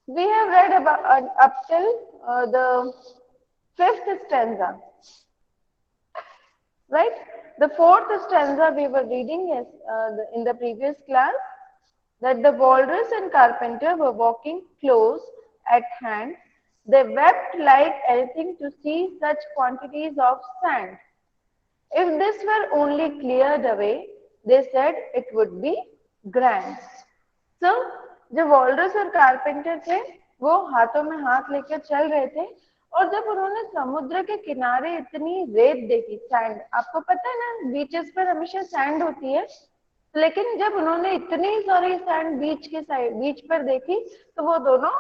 We have read about up till the fifth stanza, right? The fourth stanza we were reading in the previous class, that the walrus and carpenter were walking close at hand. They wept like anything to see such quantities of sand. If this were only cleared away, they said it would be grand. So, जो वॉल्डस और carpenter थे वो हाथों में हाथ लेकर चल रहे थे, और जब उन्होंने समुद्र के किनारे इतनी रेत देखी, सैंड, आपको पता है ना बीचेस पर हमेशा सैंड होती है, लेकिन जब उन्होंने इतनी सारी सैंड बीच के साइड बीच पर देखी तो वो दोनों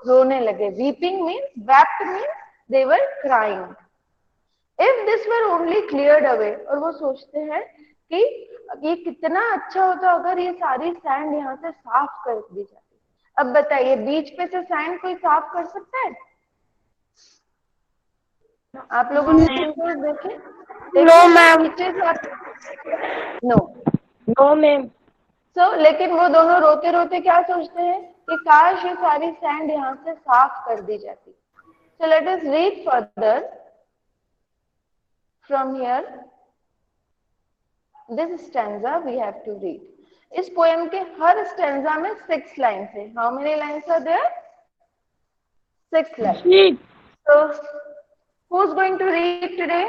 रोने लगे. Weeping means, wept means they were crying. If this were only cleared away, और वो सोचते हैं कि ये कितना अच्छा होता अगर ये सारी सैंड यहाँ से साफ कर दी जाती. अब बताइए, बीच पे से सैंड कोई साफ कर सकता है? आप लोगों ने पिक्चर देखे नो देखे हैं ma'am. Beaches? No. No ma'am. लेकिन वो दोनों रोते रोते क्या सोचते हैं कि काश ये सारी सैंड यहाँ से साफ कर दी जाती. So let us read further from here. This stanza we have to read. इस पोएम के हर स्टैंजा में 6 लाइन्स है. How many lines are there? 6 lines. So, who's going to read today?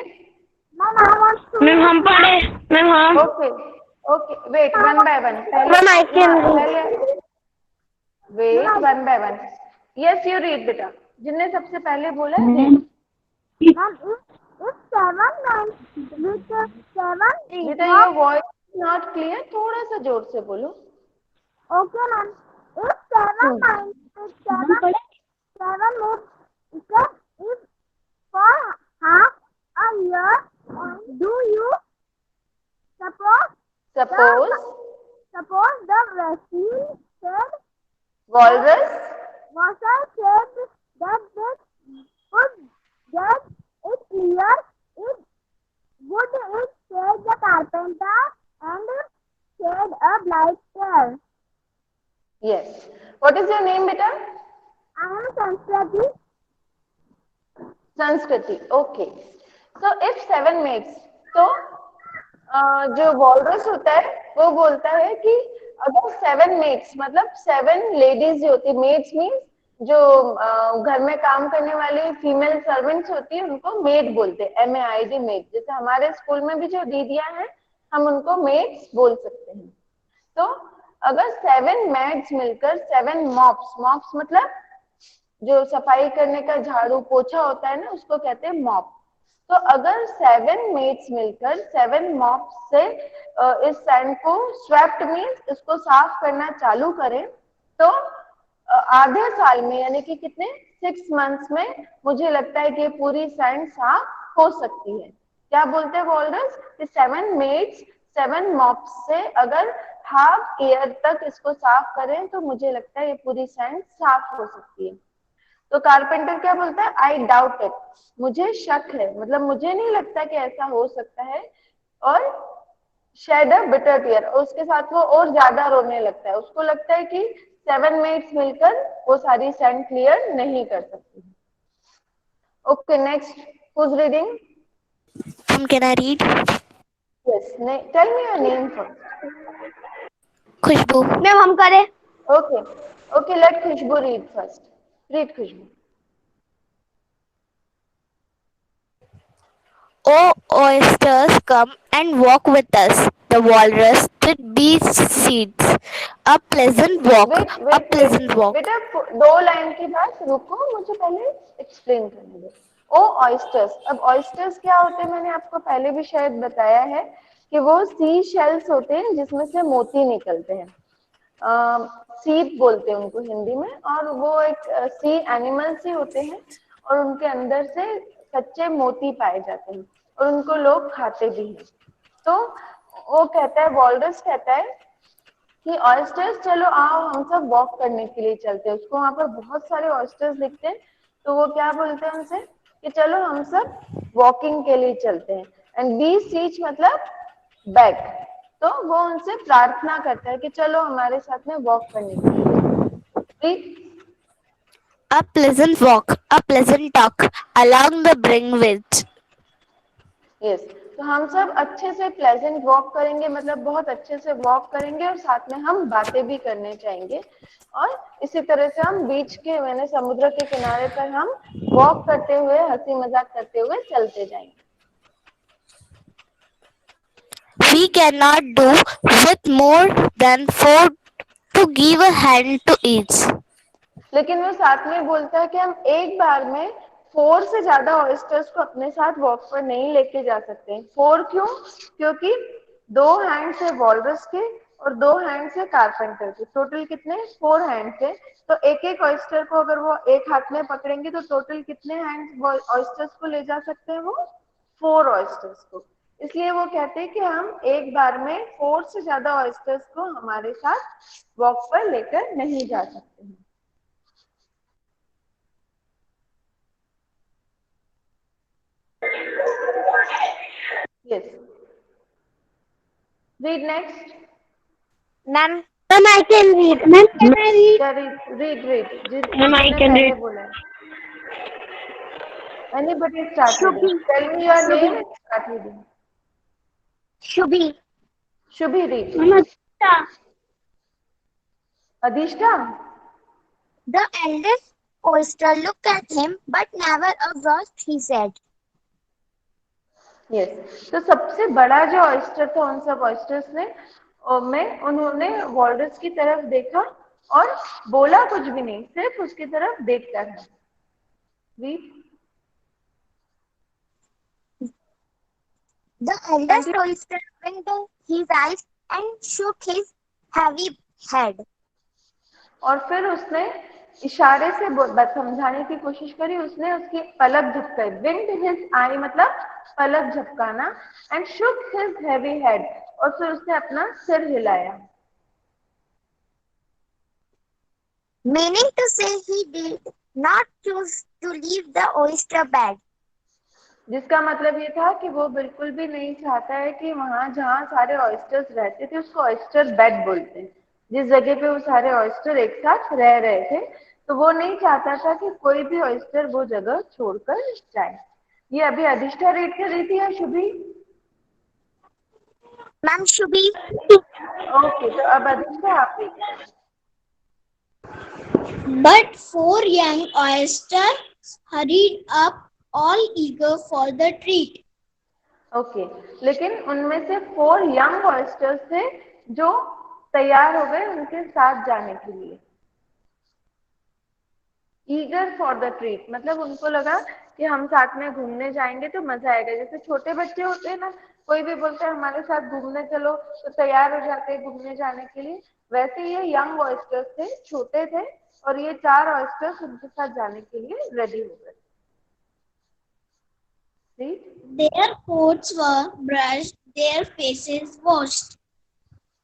Ma'am हम पढ़े. मैम हम. Okay, okay. Wait, one by one. Ma'am, I can read. Wait, one by one. Yes, you read, बेटा. जिनने सबसे पहले बोला बेटा, your voice is not clear. थोड़ा सा जोर से बोलो. Okay, ma'am. If seven minus seven moves is for half a year, do you suppose the vessel said Walrus. said that this would get it clear? It would it said the carpenter and said a blight care. Yes. What is your name, beta? I am Sanskrati. संस्कृति. Okay. So if 7 mats, तो जो walrus होता है वो बोलता है कि अगर 7 मेट्स, मतलब 7 लेडीज जो होती है, मेड्स मीन्स जो घर में काम करने वाली फीमेल सर्वेंट्स होती है उनको मेड बोलते हैं. MAID, made. जैसे हमारे स्कूल में भी जो दीदियां हैं हम उनको मेड्स बोल सकते हैं. तो अगर 7 मेड्स मिलकर 7 मॉप्स मतलब जो सफाई करने का झाड़ू पोछा होता है ना, उसको कहते हैं मॉप. तो अगर 7 मेट्स मिलकर 7 मॉप से इस सैंड को, स्वेप्ट मीन्स इसको साफ करना चालू करें, तो आधे साल में, यानी कि कितने, 6 मंथ्स में मुझे लगता है कि पूरी सैंड साफ हो सकती है. क्या बोलते हैं वॉल्डर्स कि 7 मेट्स 7 मॉप्स से अगर हाफ ईयर तक इसको साफ करें तो मुझे लगता है ये पूरी सैंड साफ हो सकती है. तो कारपेंटर क्या बोलता है? आई डाउट इट, मुझे शक है, मतलब मुझे नहीं लगता कि ऐसा हो सकता है. और शेड अ बिटर टीयर, और उसके साथ वो और ज्यादा रोने लगता है. उसको लगता है कि 7 मिनट्स मिलकर वो सारी सैंड क्लियर नहीं कर सकती. Okay, next. Who's reading? Can I read? Yes. Tell me your name first. Khushboo. Ma'am हम करें. Okay, okay. Let Khushboo read first. Read Khushboo. Oh, oysters, come and walk with us. The walrus did bee seeds. A pleasant walk. A pleasant walk. बेटा 2 line के बाद रुको, मुझे पहले explain करने दो. ओ ऑयस्टर्स. अब ऑयस्टर्स क्या होते हैं मैंने आपको पहले भी शायद बताया है कि वो सी शेल्स होते हैं जिसमें से मोती निकलते हैं. सीप बोलते हैं उनको हिंदी में, और वो एक सी एनिमल्स ही होते हैं और उनके अंदर से कच्चे मोती पाए जाते हैं और उनको लोग खाते भी हैं. तो वो कहता है, वॉल्रस कहता है कि ऑयस्टर्स, चलो आओ हम सब वॉक करने के लिए चलते हैं. उसको वहां पर बहुत सारे ऑयस्टर्स दिखते हैं, तो वो क्या बोलते हैं उनसे कि चलो हम सब वॉकिंग के लिए चलते हैं. एंड बी सीच मतलब बैक. तो वो उनसे प्रार्थना करता है कि चलो हमारे साथ में वॉक करने के लिए. a pleasant walk, a pleasant talk along the brink with. Yes, तो हम सब अच्छे से प्लेजेंट वॉक करेंगे, मतलब बहुत अच्छे से वॉक करेंगे और साथ में हम बातें भी करने चाहेंगे। और इसी तरह से हम बीच के मैंने समुद्र के किनारे पर हम वॉक करते हुए हंसी मजाक करते हुए चलते जाएंगे। We cannot do with more than 4 to give a hand to each. लेकिन वो साथ में बोलता है कि हम एक बार में 4 से ज्यादा ऑयस्टर्स को अपने साथ वॉक पर नहीं लेके जा सकते। 4 क्यों? क्योंकि 2 हैंड्स है वॉलरस के और 2 हैंड्स है कारपेंटर के। टोटल कितने? 4 हैंड्स है। तो एक एक ऑयस्टर को अगर वो एक हाथ में पकड़ेंगे तो टोटल कितने हैंड्स ऑयस्टर्स को ले जा सकते हैं? वो 4 ऑयस्टर्स को। इसलिए वो कहते हैं कि हम एक बार में 4 से ज्यादा ऑयस्टर्स को हमारे साथ वॉक पर लेकर नहीं जा सकते हैं। Yes. Read next. Ma'am, I can read. Ma'am, can I read? Yeah, read. Ma'am, I can read. Anybody start reading. Tell me your name and start reading. Shubhi. Shubhi, read. Ma'am, Adishta. the eldest oyster looked at him, but never a word he said. Yes, तो सबसे बड़ा जो oyster था उन सब oysters में उन्होंने walrus की तरफ देखा और बोला कुछ भी नहीं, सिर्फ उसकी तरफ देखता रहा। The eldest oyster winked his eyes and shook his heavy head. और फिर उसने इशारे से समझाने की कोशिश करी। उसने उसकी पलक झपकाई। विंड हिज आई मतलब पलक झपकाना। And shook his heavy head, और फिर उसने अपना सिर हिलाया। Meaning to say he did not choose to leave the oyster bed. जिसका मतलब ये था कि वो बिल्कुल भी नहीं चाहता है कि वहां जहाँ सारे ऑयस्टर्स रहते थे उसको ऑयस्टर बेड बोलते हैं, जिस जगह पे वो सारे ऑयस्टर एक साथ रह रहे थे, तो वो नहीं चाहता था कि कोई भी ऑयस्टर वो जगह छोड़कर जाए। ये अभी अधिष्ठा रीड कर रही थी या शुभी? Ma'am, Shubhi. ओके, तो अब अधिष्ठा आप रीड करें। But 4 young oysters hurried up, all eager for the treat. Okay, लेकिन उनमें से 4 यंग ऑयस्टर्स थे जो तैयार हो गए उनके साथ जाने के लिए। ईगर फॉर द ट्रीट मतलब उनको लगा कि हम साथ में घूमने जाएंगे तो मजा आएगा। जैसे छोटे बच्चे होते हैं ना, कोई भी बोलते हैं हमारे साथ घूमने चलो तो तैयार हो जाते हैं घूमने जाने के लिए। वैसे ये यंग ऑयस्टर्स थे, छोटे थे, और ये 4 ऑयस्टर्स उनके साथ जाने के लिए रेडी हो गए। Their coats were brushed, their faces washed.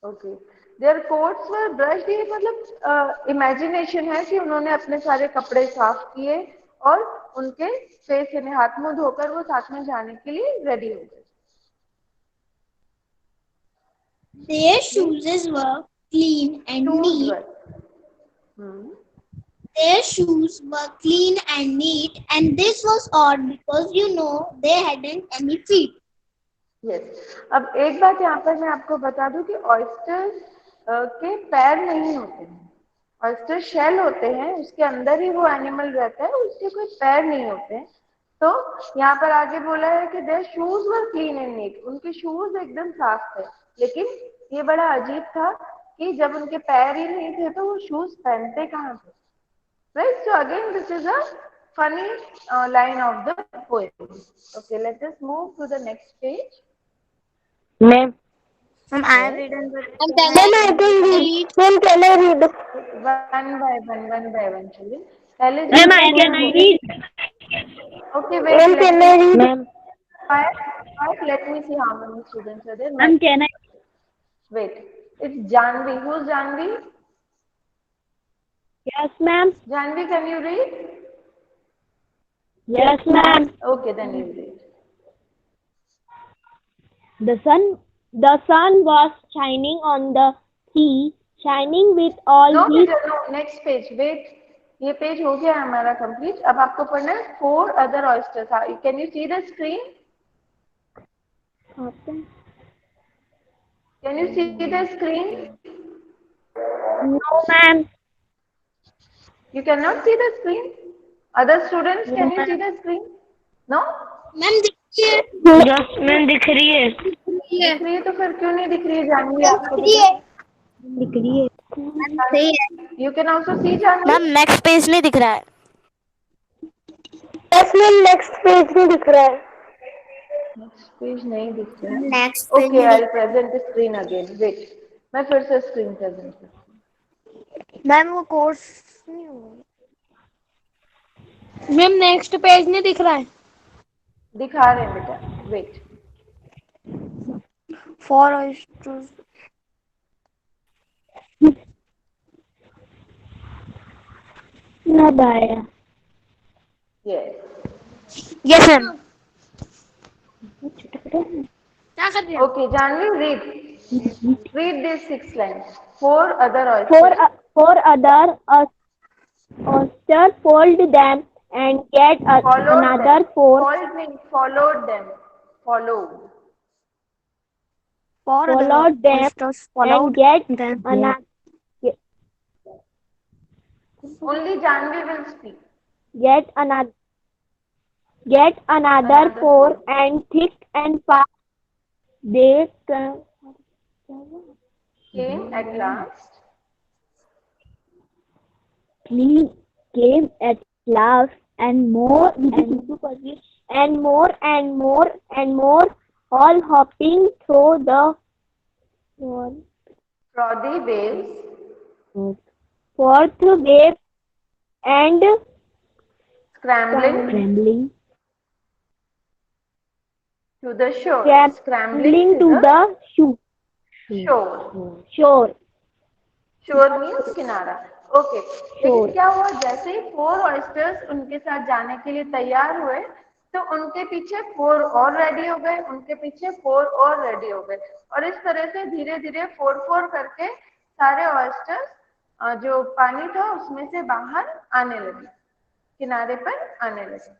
Okay, their coats were brushed, ये मतलब इमेजिनेशन है कि उन्होंने अपने सारे कपड़े साफ किए और उनके फेस यानी हाथ मुंह धोकर वो साथ में जाने के लिए रेडी हो गए। Their shoes were clean and neat. Their shoes were clean and neat, and this was odd because they hadn't any feet. Yes, अब एक बात यहाँ पर मैं आपको बता दूं कि ऑयस्टर के पैर नहीं होते हैं। ऑयस्टर शेल होते हैं, उसके अंदर ही वो एनिमल रहता है, उसके कोई पैर नहीं होते हैं। तो यहाँ पर आगे बोला है कि their shoes were clean and neat, उनके शूज एकदम साफ थे। लेकिन ये बड़ा अजीब था कि जब उनके पैर ही नहीं थे तो वो शूज पहनते कहाँ थे? Right, so again this is a funny line of the poem. Okay, let us move to the next page. Ma'am, I have written the. Ma'am, I can read. Ma'am, can I read? One by one, children. पहले Ma'am, can I read? Okay, wait. Ma'am, can I read? Ma'am. Let me see how many students are there. Ma'am, can I? Wait, it's Janvi. Who's Janvi? Yes, ma'am. Janvi, can you read? Yes, ma'am. Okay, then you read. The sun was shining on the sea, shining with all No, his. no, next page. Wait. ये page हो गया हमारा complete. अब आपको पढ़ना है 4 other oysters। Can you see the screen? Can you see the screen? No, ma'am. You cannot see the screen? Other students, No, can you see ma'am. the screen? No? Ma'am देखिए। Yes, ma'am, दिख रही है. दिख रही है तो फिर क्यों नहीं दिख रही है जानवी मैम आपको दिख बेटा? रही है। मैम सही है। You can also see Janvi? Ma'am next page नहीं दिख रहा है. यस मैम नेक्स्ट पेज नहीं दिख रहा है। Next page नहीं दिख रहा है। नेक्स्ट पेज Okay, नहीं I'll दिख present the screen again. Wait, मैं फिर से screen present करती हूँ। मैम वो कोर्स नहीं हुआ। मैम नेक्स्ट पेज नहीं दिख रहा है. दिखा रहे हैं बेटा। Wait. 4 oysters। ना आया. Yes. Yes ma'am. क्या कर रहे हो? Okay, Janvi, read. Read these 6 lines. 4 other Four, oysters. four other oysters fold them and get Followed them. another four. Followed means followed them. Followed. Followed them oysters and get them. another. Only Janvi will speak. Get another. Get another four and thick and fast. They Came at last. came at last and more and more and more and more, all hopping through the Frothy waves. fourth wave and Scrambling to the shore. scrambling to the shore. shore. Shore means किनारा. Okay. लेकिन क्या हुआ जैसे ही 4 oysters उनके साथ जाने के लिए तैयार हुए तो उनके पीछे 4 और रेडी हो गए, उनके पीछे 4 और रेडी हो गए और इस तरह से धीरे धीरे 4 करके सारे ऑयस्टर्स जो पानी था उसमें से बाहर आने लगे, किनारे पर आने लगे.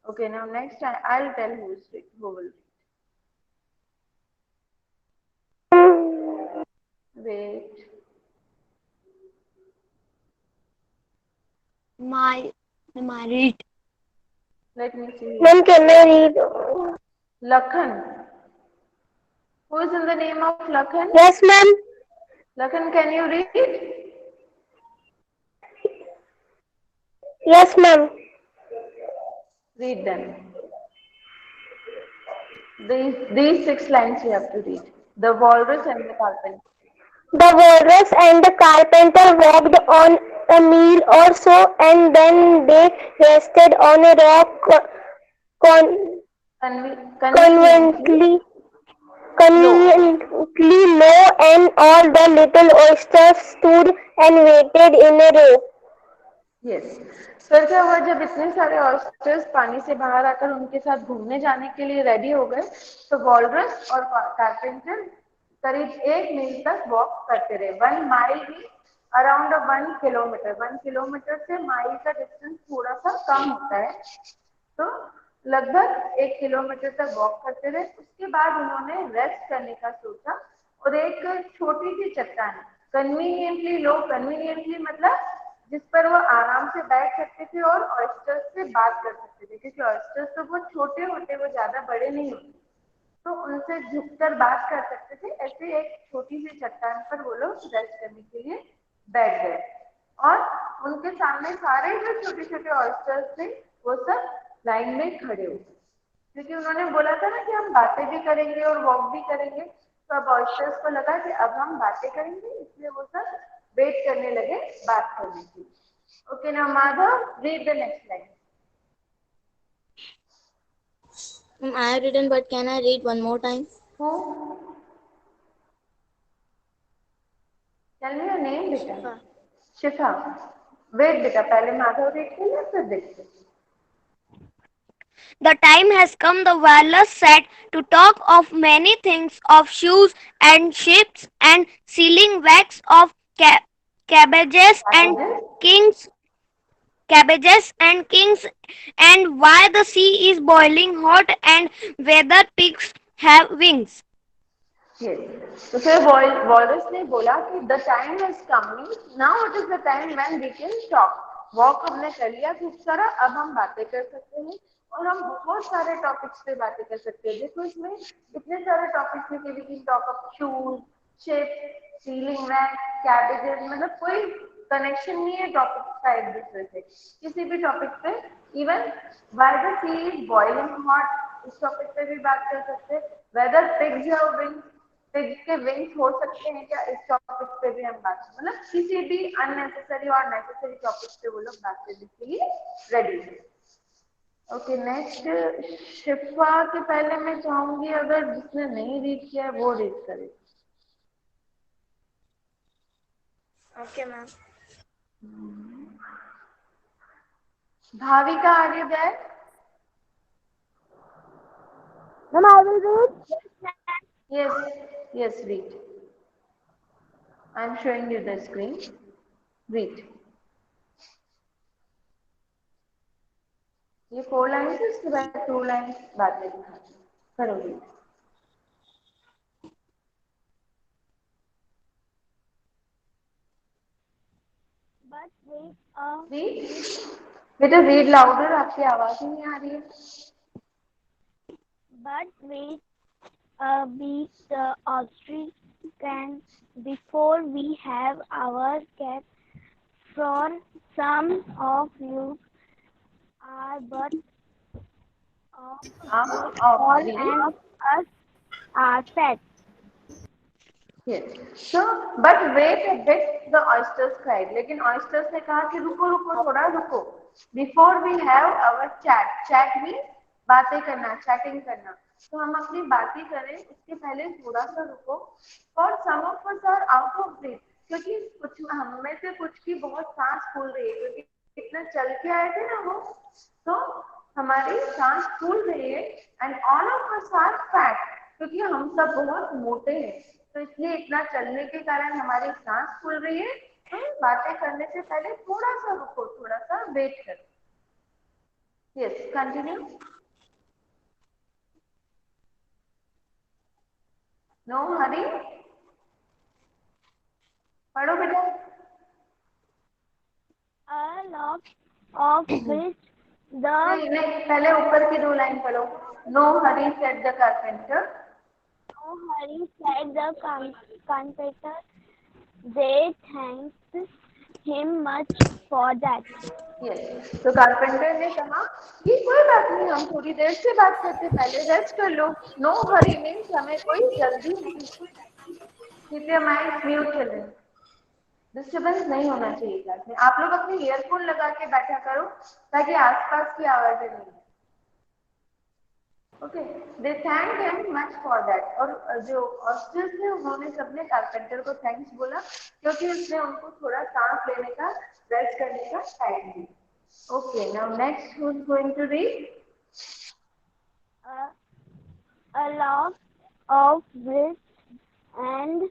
Okay, now next I'll tell who will read. Wait. My read. Let me see. Ma'am, can I read? Lakhan. Who is in the name of Lakhan? Yes, ma'am. Lakhan, can you read? Yes, ma'am. Read them. These 6 lines you have to read. The walrus and the carpenter. The walrus and the carpenter walked on a mile or so, and then they rested on a rock Conveniently conveniently low, and all the little oysters stood and waited in a row. Yes. फिर क्या हुआ जब इतने सारे oysters पानी से बाहर आकर उनके साथ घूमने जाने के लिए रेडी हो गए तो वॉलरस और कारपेंटर करीब 1 मील तक वॉक करते रहे. 1 माइल भी अराउंड 1 किलोमीटर. 1 किलोमीटर से माइल का डिस्टेंस थोड़ा सा कम होता है तो लगभग 1 किलोमीटर तक वॉक करते रहे. उसके बाद उन्होंने रेस्ट करने का सोचा और एक छोटी सी चट्टान कन्वीनियंटली लो, कन्वीनियंटली मतलब जिस पर वो आराम से बैठ सकते थे और ऑयस्टर्स से बात कर सकते थे क्योंकि ऑयस्टर्स तो बहुत छोटे होते, वो ज्यादा बड़े नहीं होते तो उनसे झुककर बात कर सकते थे. ऐसे एक छोटी सी चट्टान पर वो लोग रेस्ट करने के लिए बैठ गए और उनके सामने सारे जो छोटे छोटे ऑयस्टर्स थे वो सब लाइन में खड़े हो गए क्योंकि उन्होंने बोला था ना कि हम बातें भी करेंगे और वॉक भी करेंगे. तो अब ऑयस्टर्स को लगा कि अब हम बातें करेंगे इसलिए वो सब वेट करने लगे बात करने की. Okay, now Madhav read the next line. I have written, but can I read one more time? Who? Tell me your name बेटा. शिफा. वेट बेटा, पहले माधव देखते हैं फिर देखते. The time has come, the walrus said, to talk of many things, of shoes and ships and sealing wax, of cabbages and kings cabbages and kings, and why the sea is boiling hot, and whether pigs have wings. Yes. तो फिर walrus ने बोला कि the time is coming now, it is the time when we can talk. Walk हमने कर लिया खूब सारा, अब हम बातें कर सकते हैं और हम बहुत सारे टॉपिक्स पे बातें कर सकते हैं। देखो इसमें इतने सारे टॉपिक्स हैं कि we can talk up shoes, ship, sealing wax, cabbages, मतलब कोई कनेक्शन नहीं है टॉपिक्स का एक दूसरे से किसी भी टॉपिक पे। Even why the sea is boiling hot, इस टॉपिक पे भी बात कर सकते हैं। Whether pigs have wings, pigs के विंग्स हो सकते हैं क्या, इस टॉपिक पे भी हम बात, मतलब किसी भी अननेसेसरी और नेसेसरी टॉपिक पे वो लोग बात करने के लिए रेडी है। ओके नेक्स्ट, शिफा के पहले मैं चाहूंगी अगर जिसने नहीं रीड किया है वो रीड करे। Okay, ma'am. Bhavika, are you there? Ma'am, I will read. Yes, yes, read. I am showing you the screen. Read. ये 4 लाइन्स है, इसके बाद 2 लाइन्स बाद में दिखाती हूँ। करो read. But wait, Read. बेटा read louder, आपकी आवाज ही नहीं आ रही है। but wait a bit, the ostrich can, before we have our cat. For some of you are but आप all, read. and of us are pets. Yes. So, but wait a bit, the oysters cried. लेकिन oysters ने कहा कि रुको रुको थोड़ा रुको। Before we have our chat, chat means बातें करना, chatting करना। तो हम अपनी बातें करें उसके पहले थोड़ा सा रुको। For some of us are out of breath, क्योंकि कुछ हम में से कुछ की बहुत सांस फूल रही है, क्योंकि इतना चल के आए थे ना वो, तो हमारी सांस फूल रही है। And all of us are fat, क्योंकि हम सब बहुत मोटे हैं, तो इसलिए इतना चलने के कारण हमारी सांस फूल रही है। तो बातें करने से पहले थोड़ा सा रुको, थोड़ा सा वेट करो। Yes, continue. नो हरी, पढ़ो बेटा। A lot of which the नहीं नहीं, पहले ऊपर की 2 लाइन पढ़ो। No hurry said the carpenter. no hurry, said the carpenter. They thanked him much for that. Yes, तो कारपेंटर ने कहा कि कोई बात नहीं, हम थोड़ी देर से बात करते, पहले रेस्ट कर लो। नो हरी मीन्स हमें कोई जल्दी नहीं। Keep your mind mute children, disturbance नहीं होना चाहिए क्लास में। आप लोग अपने ईयरफोन लगा के बैठा करो ताकि आसपास की आवाजें नहीं है। Okay, they thank him much for that. और जो ऑस्ट्रिच थे उन्होंने सबने कारपेंटर को थैंक्स बोला, क्योंकि उसने उनको थोड़ा सांस लेने का, रेस्ट करने का टाइम दिया। Okay, now next who is going to read? A lot of which and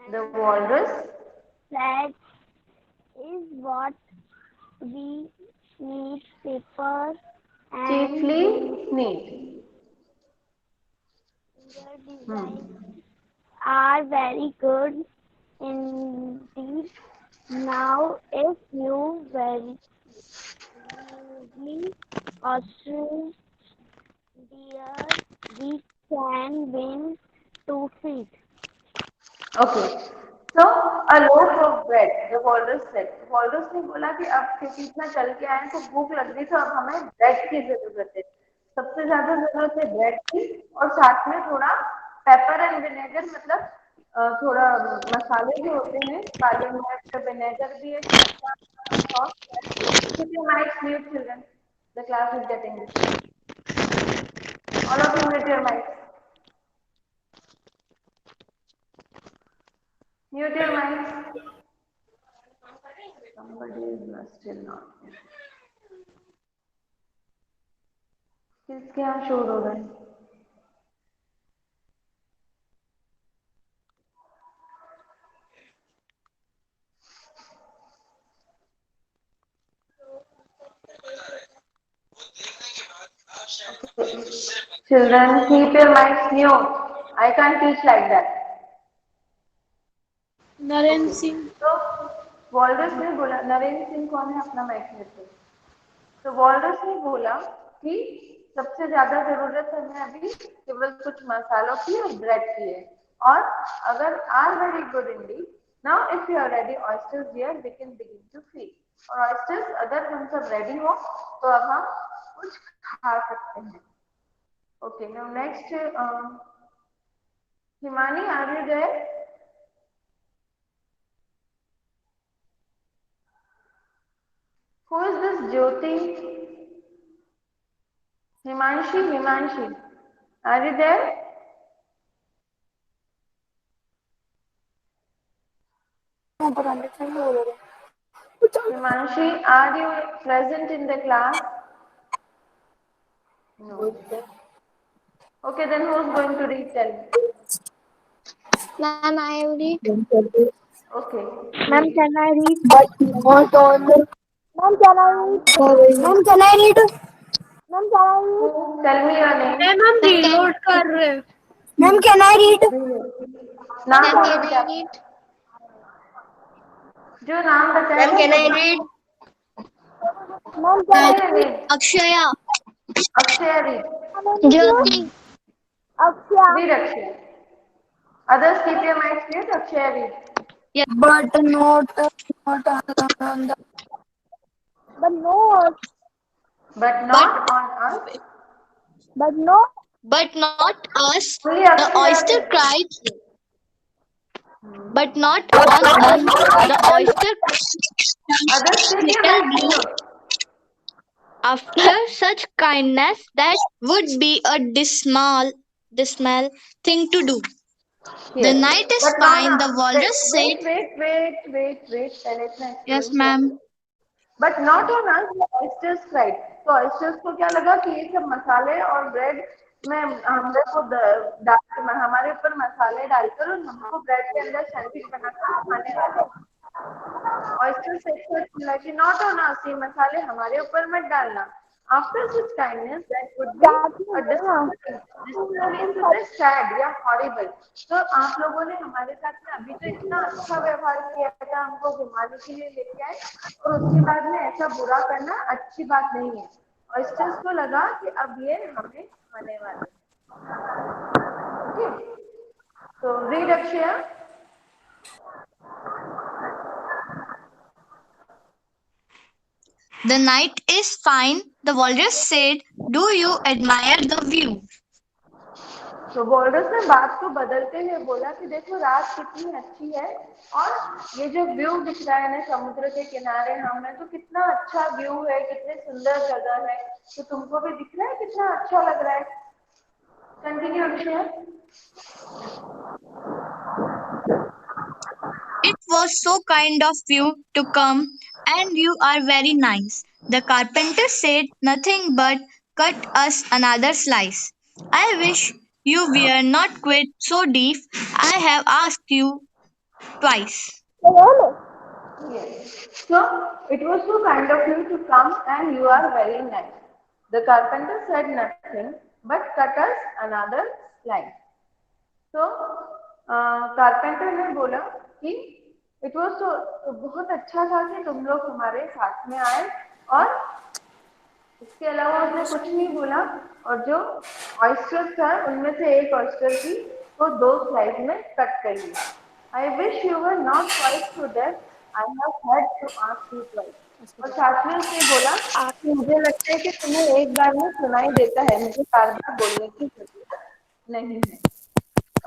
the walrus that is what we need paper and chiefly need. their designs are very good indeed. Now, if you very usually ostrich deer, we can win 2 feet. Okay, so a loaf of bread, the walrus said. Walrus ने बोला कि अब क्योंकि इतना चल के आए तो भूख लग गई, तो अब हमें ब्रेड की जरूरत है। सबसे ज्यादा जरूरत है ब्रेड की, और साथ में थोड़ा पेपर एंड विनेगर, मतलब थोड़ा मसाले भी होते हैं, काली मिर्च, विनेगर भी है, सॉस है। Keep your mics mute, children. The class is getting disturbed. All of you mute your mics. Mute your mics. Somebody is still not here. किसके यहाँ शोर हो रहा है? Children, keep your mics mute. I can't teach like that. Narendra Okay. Singh. तो वॉल्डस ने बोला, नरेंद्र सिंह कौन है, अपना माइक लेते। तो वॉल्डस ने बोला कि सबसे ज्यादा जरूरत हमें अभी केवल कुछ मसालों की और ब्रेड की है, और अगर are very good indeed, now if you are ready oysters here, we can begin to feed. और ऑयस्टर्स अगर हम सब रेडी हो तो अब हम कुछ खा सकते हैं। Okay, now next, Himani, are you there? Who is this Jyoti? Himanshi, are you there? Himanshi, are you present in the class? No. Okay, then who's going to read? Tell me. Ma'am, I will read. Okay. Ma'am read. Can I read? But not on. Ma'am, can I read? Ma'am, can I read? Ma'am, can I read? Tell me your name. Ma'am हम reload कर रहे हैं। Ma'am, can I read? नाम Ma'am, बोलो can क्या? I read? जो नाम बताया। Ma'am, can I read? Ma'am, Akshay read. Akshaya. Akshay read. Jyoti. Akshaya. Read Akshay. Others keep your mics mute. Akshay read. But not on the. But no. But not on us. But no. But not us. Only The Akshay oyster read. cried. But not on us. The oyster Others keep your little mics blue. mute. After such kindness, that would be a dismal thing to do. The Yes. night is But fine, no, the walrus said. wait. पहले इतना Yes, explain ma'am. किया। But not on us, the oysters cried. तो oysters को क्या लगा कि ये सब मसाले और ब्रेड में हम लोग को डाल, हमारे ऊपर मसाले डालकर और हमको ब्रेड के अंदर सैंडविच बनाकर खाने वाले। Oysters said like, not on us, ये मसाले हमारे ऊपर मत डालना। After such kindness, that would be a dismal means to say sad या horrible। तो आप लोगों ने हमारे साथ में अभी तो इतना अच्छा व्यवहार किया था, हमको घुमाने के लिए लेके आए, और उसके बाद में ऐसा बुरा करना अच्छी बात नहीं है। ऑयस्टर्स को लगा कि अब ये हमें खाने वाले। ओके, तो read Akshaya. The night is fine, the walrus said. Do you admire the view? तो वॉल्डस ने बात को बदलते हुए बोला कि देखो रात कितनी अच्छी है, और ये जो व्यू दिख रहा है ना समुद्र के किनारे हमें, तो कितना अच्छा व्यू है, कितनी सुंदर जगह है। तो तुमको भी दिख रहा है कितना अच्छा लग रहा है। Continue Akshay. It was so kind of you to come, and you are very nice. The carpenter said nothing but cut us another slice. I wish you were not quite so deep. I have asked you twice. Yes. So it was so kind of you to come, and you are very nice. The carpenter said nothing but cut us another slice. तो carpenter ने बोला कि it was तो बहुत अच्छा था कि तुम लोग हमारे साथ में आए, और इसके अलावा उसने कुछ नहीं बोला। और जो ऑयस्टर था उनमें से एक ऑयस्टर की वो 2 स्लाइस में कट कर ली। I wish you were not quite so deaf, I have had to ask you twice. और साथ में उसने बोला कि मुझे लगता है कि तुम्हें एक बार में सुनाई देता है, मुझे बार बार बोलने की जरूरत नहीं है।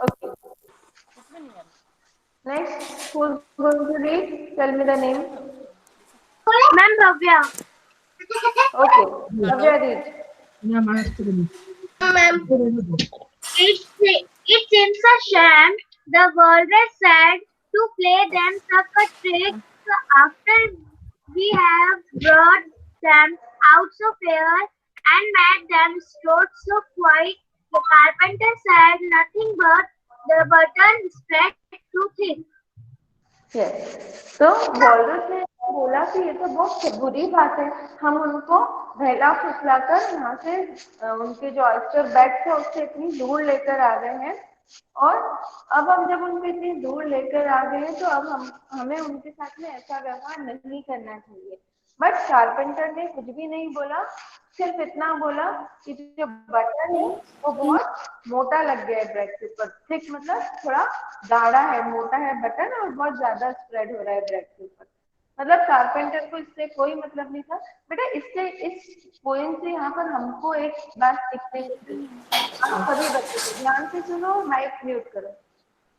Okay. Next, who's going to read? Tell me the name. Ma'am Bhavya. Okay, Bhavya read. Ma'am, it seems a shame. The walrus said to play them such a trick after we have brought them out so fair and made them float so quiet. The carpenter said nothing but the button spread too thin. Yes. तो वॉल्रस ने बोला कि ये तो बहुत बुरी बात है, हम उनको ढेला फुसलाकर यहाँ से उनके जो ऑयस्टर बेड थे उससे इतनी दूर लेकर आ गए हैं। और अब हम जब उनको इतनी दूर लेकर आ गए हैं तो अब हमें उनके साथ में ऐसा व्यवहार नहीं करना चाहिए। बट कारपेंटर ने कुछ भी नहीं बोला, सिर्फ इतना बोला कि जो बटन है वो बहुत मोटा लग गया है ब्रेड के ऊपर। थिक मतलब थोड़ा गाढ़ा है, मोटा है बटन और बहुत ज्यादा स्प्रेड हो रहा है ब्रेड के ऊपर। मतलब कारपेंटर को इससे कोई मतलब नहीं था। बेटा इससे इस पोएम से यहाँ पर हमको एक बात सीखने को मिली। आप सभी बच्चों को ध्यान से सुनो, माइक म्यूट करो।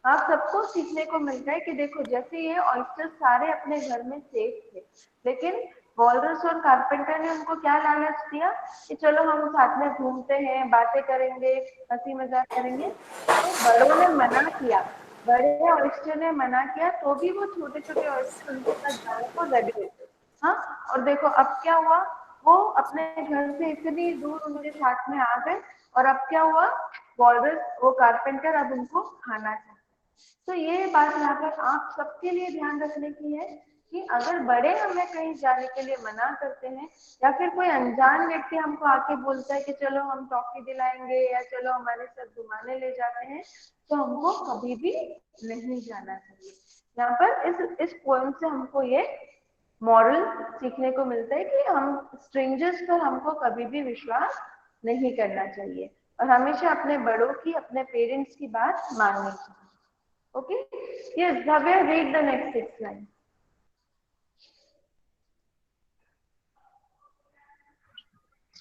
आप सबको सीखने को मिलता है कि देखो जैसे ये ऑयस्टर सारे अपने घर में सेफ थे, लेकिन वॉलरस और कारपेंटर ने उनको क्या लालच दिया कि चलो हम साथ में घूमते हैं, बातें करेंगे, हंसी मजाक करेंगे। तो बड़ों ने मना किया, बड़े ऑयस्टर ने मना किया तो भी वो छोटे छोटे ऑयस्टर उनके साथ जाने को रेडी थे। हाँ, और देखो अब क्या हुआ, वो अपने घर से इतनी दूर उनके साथ में आ गए और अब क्या हुआ, वॉलरस वो कारपेंटर अब उनको खाना चाहता है। तो ये बात यहाँ पर आप सबके लिए ध्यान रखने की है कि अगर बड़े हमें कहीं जाने के लिए मना करते हैं या फिर कोई अनजान व्यक्ति हमको आके बोलता है कि चलो हम टॉफी दिलाएंगे या चलो हमारे साथ घुमाने ले जाते हैं, तो हमको कभी भी नहीं जाना चाहिए। यहाँ पर इस पोएम से हमको ये मॉरल सीखने को मिलता है कि हम स्ट्रेंजर्स पर हमको कभी भी विश्वास नहीं करना चाहिए और हमेशा अपने बड़ों की, अपने पेरेंट्स की बात माननी चाहिए। Okay? Yes, Bhavya, read the next 6 lines.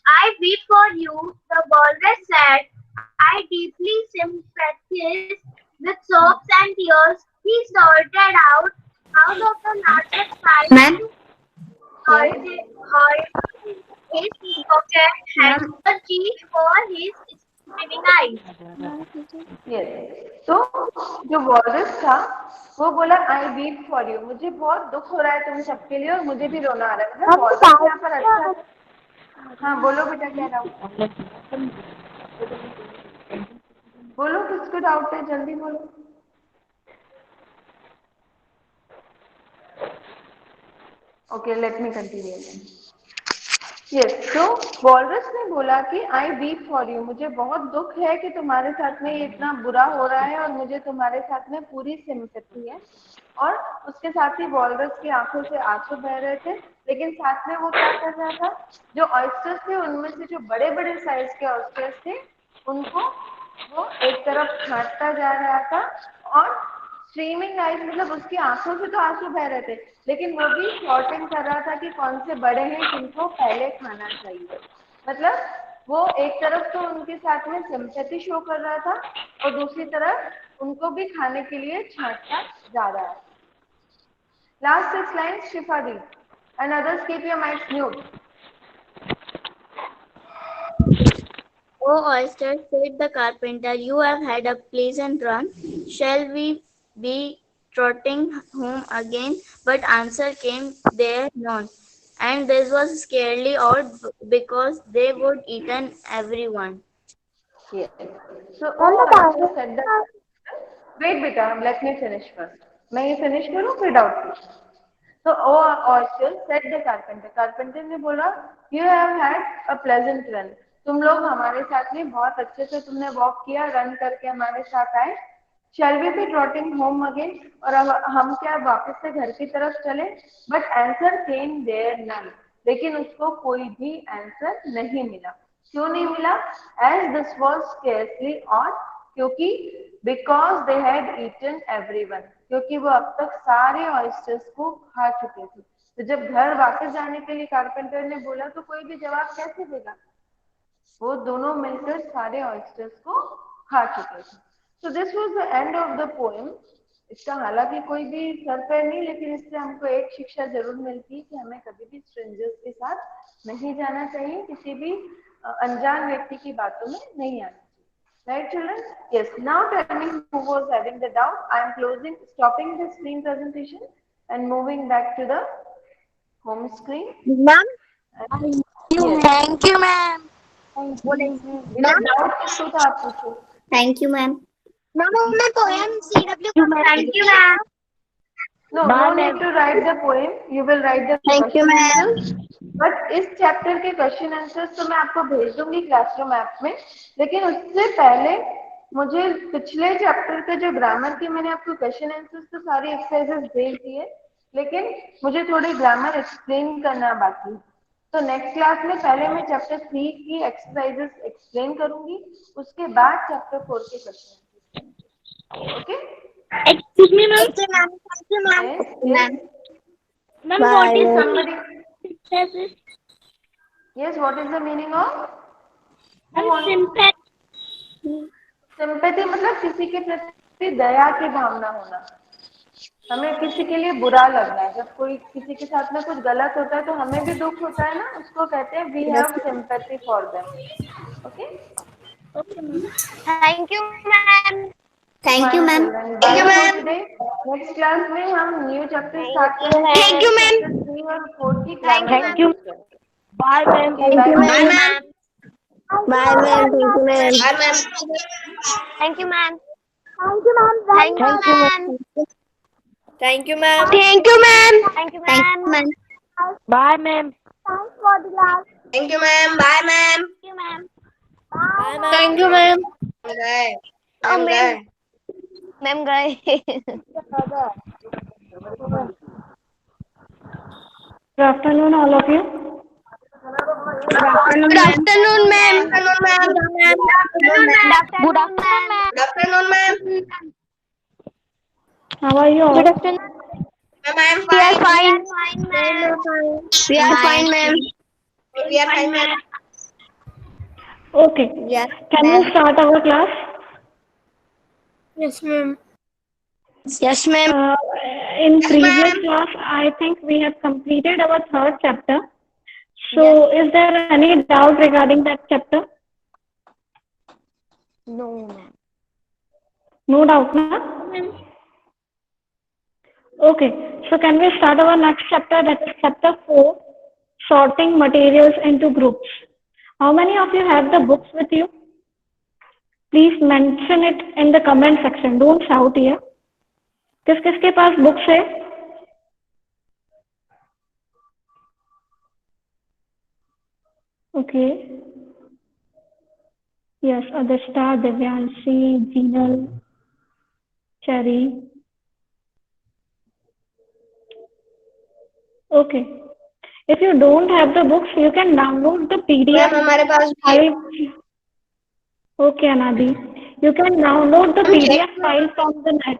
I weep for you, the walrus said. I deeply sympathize with sobs and tears. He sorted out of the largest size Ma'am? hold his pocket handkerchief for his streaming eyes. Yes. तो जो walrus था वो बोला आई weep for you, मुझे बहुत दुख हो रहा है तुम सबके लिए और मुझे भी रोना आ रहा है। मतलब वॉलरस यहाँ पर अच्छा। हाँ बोलो बेटा, क्या डाउट? बोलो किसको डाउट है, जल्दी बोलो। Okay, let me continue. Yes, तो वॉलरस ने बोला कि आई वीप फॉर यू, मुझे बहुत दुख है कि तुम्हारे साथ में ये इतना बुरा हो रहा है और मुझे तुम्हारे साथ में पूरी सिंपैथी है। और उसके साथ ही वॉलरस की आंखों से आंसू बह रहे थे, लेकिन साथ में वो क्या कर रहा था, जो ऑयस्टर्स थे उनमें से जो बड़े बड़े साइज के ऑयस्टर्स थे उनको वो एक तरफ छांटता जा रहा था और स्ट्रीमिंग आइज मतलब उसकी आंखों से तो आंसू बह रहे थे, लेकिन वो भी सॉर्टिंग कर रहा था कि कौन से बड़े हैं जिनको पहले खाना चाहिए। मतलब वो एक तरफ तो उनके साथ में सिंपैथी शो कर रहा था और दूसरी तरफ उनको भी खाने के लिए छांटता जा रहा है। लास्ट 6 लाइन्स शिफा दी and others keep your mics mute. Oh, oyster, said the carpenter, you have had a pleasant run. Shall we be trotting home again? But answer came there none. And this was scarcely odd because they would eaten everyone. Yes. So, oh, oyster said that. Wait, beta, let me finish first. मैं ये finish करूँ फिर doubt पूछ। So, oh, oyster said the carpenter. Carpenter ने बोला, you have had a pleasant run. तुम लोग हमारे साथ में बहुत अच्छे से तुमने वॉक किया, रन करके हमारे साथ आए। Shall we be trotting home again? और अब हम क्या वापस से घर की तरफ चले? But answer came there none. लेकिन उसको कोई भी आंसर नहीं मिला। क्यों नहीं मिला? As this was scarcely odd, क्योंकि because they had eaten everyone, क्योंकि वो अब तक सारे ऑयस्टर्स को खा चुके थे। तो जब घर वापस जाने के लिए कारपेंटर ने बोला तो कोई भी जवाब कैसे देगा? वो दोनों मिलकर सारे ऑयस्टर्स को खा चुके थे। So this was the end of the poem. इसका हालांकि कोई भी सर पैर नहीं, लेकिन इससे हमको एक शिक्षा जरूर मिलती है कि हमें कभी भी स्ट्रेंजर्स के साथ नहीं जाना चाहिए, किसी भी अनजान व्यक्ति की बातों में नहीं आना चाहिए। Right, children? Yes. Now tell me who was having the doubt. I am stopping the screen presentation and moving back to the home screen. Ma'am? Yes. Thank you, ma'am. बिना doubt किसको था आप पूछो। Thank you, ma'am. Ma'am, my poem CW. Thank you, ma'am. No, no need to write the poem. You will write the Thank you, ma'am. questions. But इस chapter के question answers तो मैं आपको भेज दूंगी क्लासरूम ऐप में, लेकिन उससे पहले मुझे पिछले चैप्टर का जो ग्रामर के मैंने आपको क्वेश्चन आंसर्स तो सारी एक्सरसाइजेस भेज दिए, लेकिन मुझे थोड़ी ग्रामर एक्सप्लेन करना बाकी। तो नेक्स्ट क्लास में पहले मैं चैप्टर 3 की एक्सरसाइजेस एक्सप्लेन करूंगी, उसके बाद चैप्टर 4 के question. Okay? Excuse me, ma'am. Okay, ma'am. Thank you, ma'am. Yes, Okay, yes. ma'am. Ma'am, what is the Somebody, synthesis? yes, what is the meaning of? Who Ma'am, wants? sympathy. Sympathy मतलब किसी के प्रति दया की भावना होना। हमें किसी के लिए बुरा लगना है, जब कोई किसी के साथ में कुछ गलत होता है तो हमें भी दुख होता है ना, उसको कहते हैं we have sympathy for them. Okay? Okay, ma'am. Thank you, ma'am. Thank you, ma'am. Thank you, ma'am. Next class में हम न्यू चैप्टर स्टार्ट करेंगे। Thank you, ma'am. चैप्टर 3 और 4 की Thank ग्रामर you, की ma'am. चर्चा। Bye, ma'am. Okay, bye, Bye, ma'am. ma'am. Bye, ma'am. Thank you, ma'am. Bye, ma'am. Thank you, ma'am. Thank you, ma'am. Thank you, ma'am. Thank you, ma'am. Thank you, ma'am. Thank you, ma'am. Bye, ma'am. Thanks for the class. Thank you, ma'am. Bye, ma'am. Thank you, ma'am. Bye, ma'am. Thank you, ma'am. Bye. Oh, ma'am. Ma'am, guys. Good afternoon, all of you. Good afternoon, ma'am. Good afternoon, ma'am. Good afternoon, ma'am. Good afternoon, ma'am. How are you all? Good afternoon. Ma'am, I am We are fine. fine, ma'am. We are fine, ma'am. We are fine, ma'am. Okay. Yes, Can we start our class? Yes, ma'am. Yes, ma'am. In previous ma'am. class, I think we have completed our third chapter. So, is there any doubt regarding that chapter? No, ma'am. No doubt, na? Okay. So, can we start our next chapter? That is chapter 4, sorting materials into groups. How many of you have the books with you? Please mention it in the comment section. Don't shout here. किस किस के पास books है? Okay. Yes, Adishta, Divyanshi, Jinal, Cherry. Okay. If you don't have the books, you can download the PDF Ma'am, हमारे पास भी है। file. Okay, Anadi. You can download the PDF file from the net.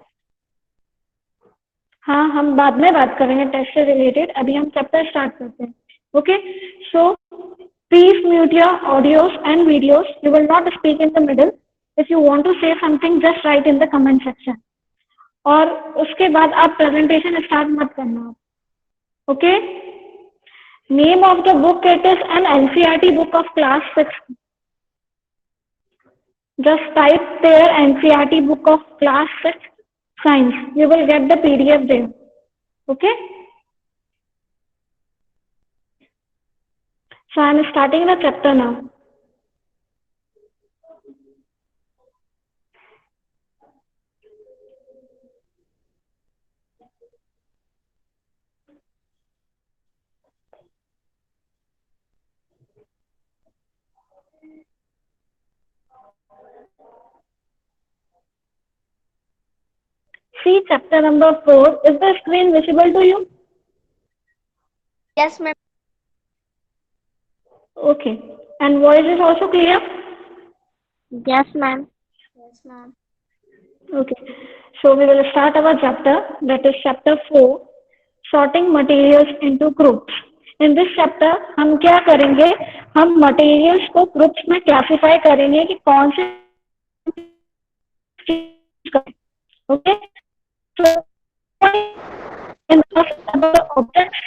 हाँ, हम बाद में बात करेंगे test से रिलेटेड, अभी हम चैप्टर स्टार्ट करते हैं. Okay, so please mute your audios and videos. You will not speak in the middle. If you want to say something just write in the comment section. और उसके बाद आप presentation start मत करना. Okay, name of the book, it is an NCERT book of class 6. Just type there NCERT book of class 6 science. You will get the PDF there. Okay. So I am starting the chapter now. See chapter number 4. Is the screen visible to you? Yes, ma'am. Okay. And voice is also clear? Yes, ma'am. Yes, ma'am. Okay. So we will start our chapter. That is chapter 4. Sorting materials into groups. In this chapter हम क्या करेंगे? हम materials को groups में classify करेंगे कि कौन से. Okay. So in the objects.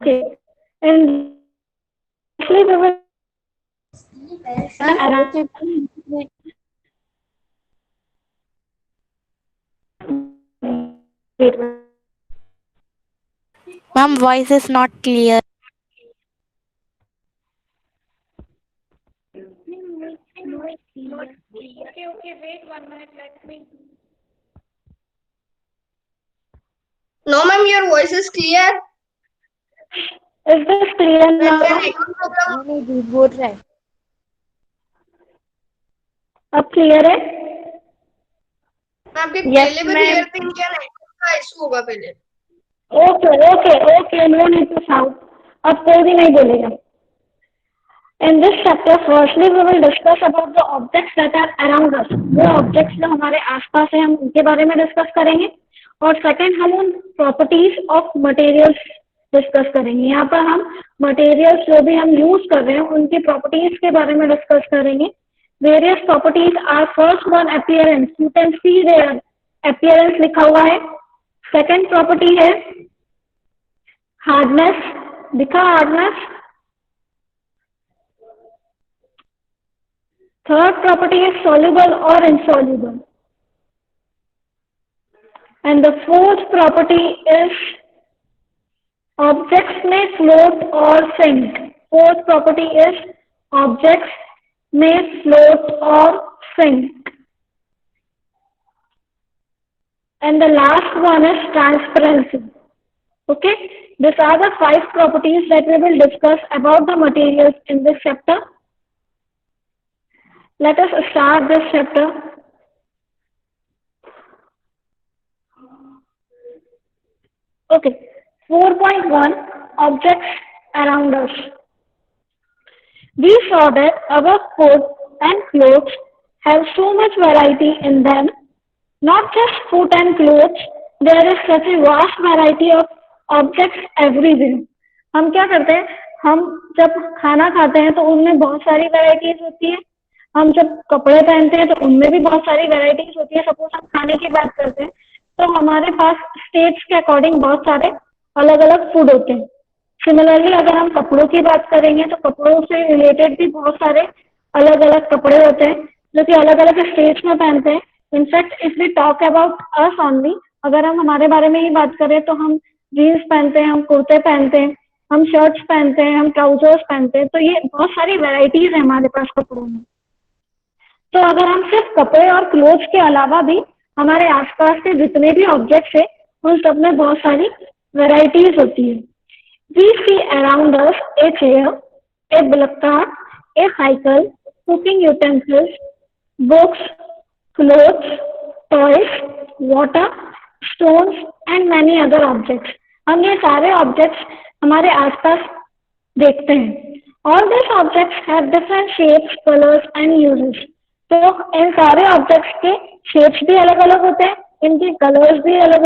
Okay, and actually we will wait. Ma'am, voice is not clear. No, ma'am, your voice is clear. Is this clear Ma'am, now? क्या network problem? नहीं झूठ बोल रहा है. अब क्लियर है? आपके Yes, पहले भी ma'am. क्लियर थे, इनका नेटवर्क का इशू होगा पहले. Okay. No need to shout. अब कोई भी नहीं बोलेगा. In this chapter, firstly, we will discuss about the objects that are around us. वो objects जो हमारे आसपास हैं, हम उनके बारे में discuss करेंगे. और second, हम उन properties of materials discuss करेंगे. यहाँ पर हम materials जो भी हम use कर रहे हैं, उनकी properties के बारे में discuss करेंगे. Various properties are first one appearance. You can see there appearance लिखा हुआ है. Second property है hardness. दिखा hardness. Third property is soluble or insoluble. And the fourth property is objects may float or sink. Fourth property is objects may float or sink. And the last one is transparency. Okay, these are the 5 properties that we will discuss about the materials in this chapter. Let us start this chapter. Okay, 4.1 Objects around us. We saw that our food and clothes have so much variety in them. Not just food and clothes, there is such a vast variety of objects everywhere. हम क्या करते हैं, हम जब खाना खाते हैं तो उनमें बहुत सारी वैरायटीज होती है. हम जब कपड़े पहनते हैं तो उनमें भी बहुत सारी वैरायटीज होती है. सपोज हम खाने की बात करते हैं तो हमारे पास स्टेट्स के अकॉर्डिंग बहुत सारे अलग अलग फूड होते हैं. सिमिलरली अगर हम कपड़ों की बात करेंगे तो कपड़ों से रिलेटेड भी बहुत सारे अलग अलग कपड़े होते हैं जो कि अलग अलग स्टेट्स में पहनते हैं. In fact if we talk about us only, अगर हम हमारे बारे में ही बात करें तो हम जीन्स पहनते हैं, हम कुर्ते पहनते हैं, हम शर्ट्स पहनते हैं, हम ट्राउजर्स पहनते हैं. तो ये बहुत सारी वेराइटीज है हमारे पास कपड़ों में. तो अगर हम सिर्फ कपड़े और क्लोथ्स के अलावा भी हमारे आसपास के जितने भी ऑब्जेक्ट्स हैं उन सब में बहुत सारी वेराइटीज होती है. We see around us a chair, a black car, a cycle, cooking utensils, books, clothes, toys, water, stones and many other objects. हम ये सारे objects हमारे आसपास देखते हैं. All these objects have different shapes, colors and uses. तो इन सारे objects के शेप्स भी अलग अलग होते हैं, इनके कलर्स भी अलग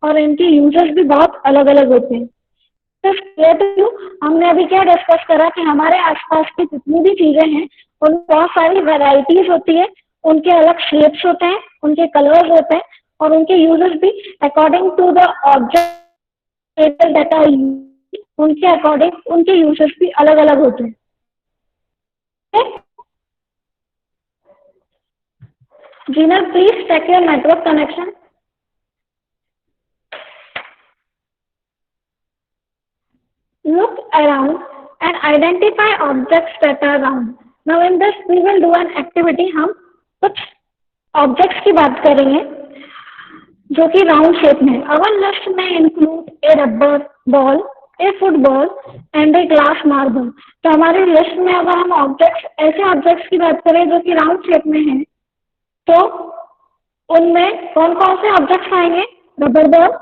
और इनके यूजेस भी बहुत अलग अलग होते हैं. तो हमने अभी क्या डिस्कस करा कि हमारे आसपास की जितनी भी चीजें हैं उनमें बहुत सारी वैरायटीज होती है, उनके अलग शेप्स होते हैं, उनके कलर्स होते हैं और उनके यूजेस भी according to the object that are used, उनके अकॉर्डिंग उनके यूजेस भी अलग अलग होते हैं. Gina, please check your network connection. Look around and identify objects that are round. Now in this we will do an activity. हम कुछ objects की बात करेंगे जो कि round shape में. Our list may include a rubber ball, a football and a glass marble. तो हमारी list में अगर हम objects, ऐसे objects की बात करें जो कि round shape में हैं तो उनमें कौन कौन से ऑब्जेक्ट्स आएंगे? Rubber ball,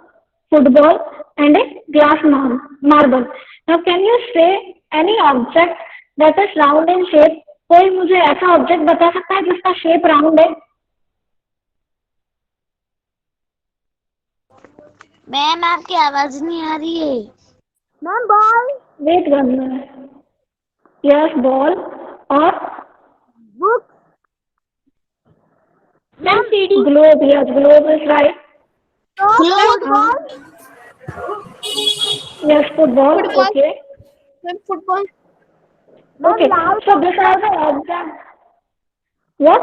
football and a glass marble. Now can you say any object that is round in shape? कोई मुझे ऐसा ऑब्जेक्ट बता सकता है जिसका शेप राउंड है? मैम आपकी आवाज नहीं आ रही है. मैम बॉल, वेट करना है. यस, बॉल और book, globe. Yes, globe is right. Football, Yes, football. Okay. Football. Okay. So these are the objects. What?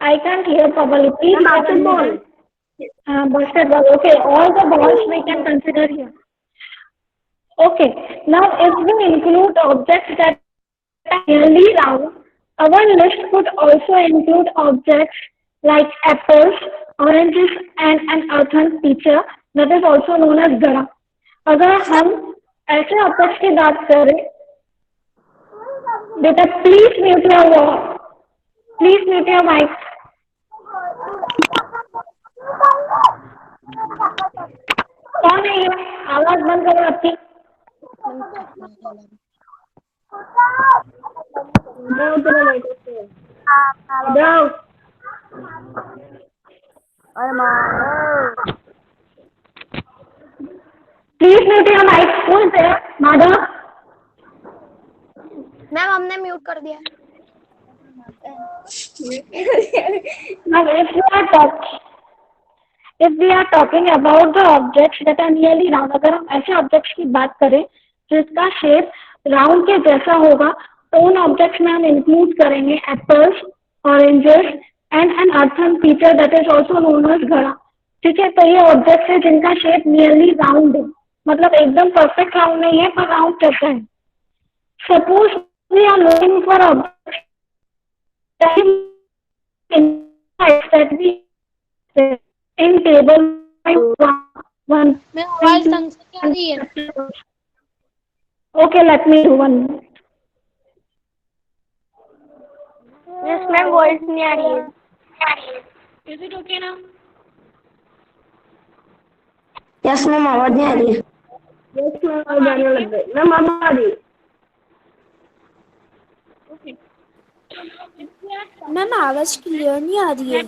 I can't hear properly. Please basketball. Basketball. Okay, all the balls we can consider here. Okay, now if we include objects that are nearly round, our list could also include objects like apples, oranges, and an earthen feature that is also known as gara. अगर हम ऐसे objects की बात करें, बेटा please mute your mic. कौन है ये? आवाज बंद करो आपकी. Please mute your mic. कौन है माधव? मैम हमने म्यूट कर दिया. Now, if we are talking about the objects that are nearly round, अगर हम ऐसे ऑब्जेक्ट्स की बात करें जिसका शेप राउंड के जैसा होगा, तो उन ऑब्जेक्ट्स में हम इंक्लूड करेंगे apples, oranges and an earthen pitcher that is also known as घड़ा. ठीक है, तो ये ऑब्जेक्ट्स है जिनका शेप नियरली राउंड है, मतलब एकदम परफेक्ट राउंड नहीं है पर राउंड जैसा है. Suppose we are looking for objects that we in table 1. मैं आवाज ढंग से क्या रही है? Okay, let me do 1 minute. Yes ma'am voice नहीं आ रही है. Is it okay now? Yes ma'am आवाज नहीं आ रही है. Yes, मैम आवाज आने लग गई. मैम अब आ रही है. Okay. मैम आवाज क्लियर नहीं आ रही है.